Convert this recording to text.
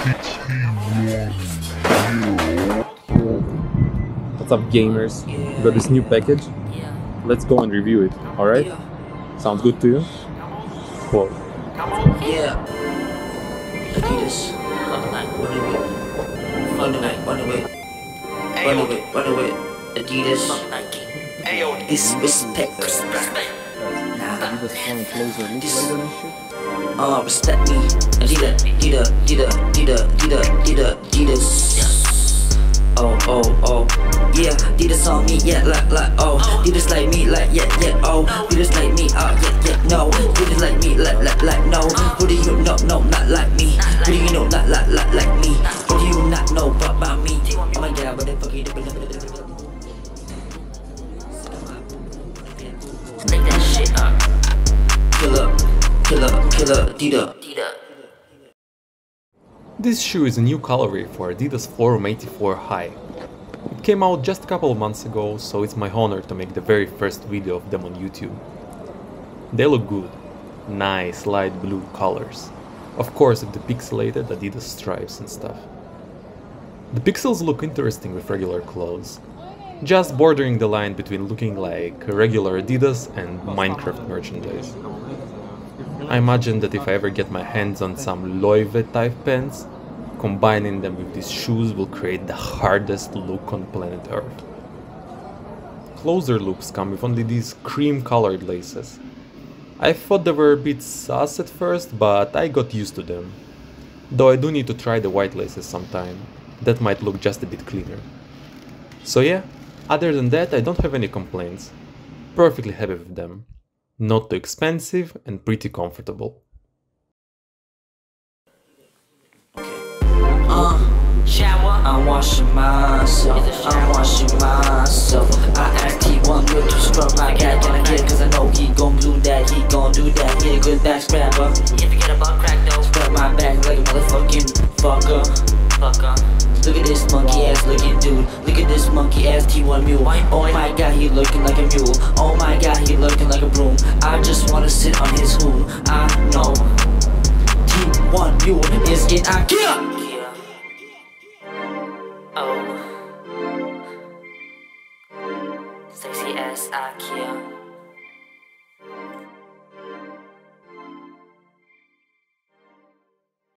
What's up, gamers? We got this new package. Let's go and review it, alright? Sounds good to you? Cool. Yeah. Adidas. Run away. Adidas. Disrespect. Adidas phone closer looks like that and shit. Respect me. Adidas. Oh. Yeah, Adidas on me, yeah, like, oh. Adidas like me, like, yeah, oh. Adidas like me, yeah, no. Adidas like me, like, no. Who do you know, no, not like me. Who do you know, not like me. Who do you not know about me? Oh my god, but they fucking take that shit up. Killer, Adidas. This shoe is a new colorway for Adidas Forum 84 High. It came out just a couple of months ago, so it's my honor to make the very first video of them on YouTube. They look good. Nice light blue colors. Of course with the pixelated Adidas stripes and stuff. The pixels look interesting with regular clothes, just bordering the line between looking like regular Adidas and Minecraft merchandise. I imagine that if I ever get my hands on some Loewe type pants, combining them with these shoes will create the hardest look on planet Earth. Closer looks come with only these cream colored laces. I thought they were a bit sus at first, but I got used to them. Though I do need to try the white laces sometime, that might look just a bit cleaner. So yeah, other than that I don't have any complaints. Perfectly happy with them. Not too expensive and pretty comfortable. Shower. I'm washing myself. I asked T1 good to scrub my cat. Can I get it? Cause I know he gon' do that. He gon' do that. He a good back scrapper. If you get a butt crack though, scrub my back like a motherfucking fucker. Look at this monkey ass looking dude. Look at this monkey ass T1 mule. Oh my god, he looking like a mule. Oh my god, he looking like a broom. I just wanna sit on his hoon. I know T1 mule is in IKEA. Oh, sexy ass IKEA.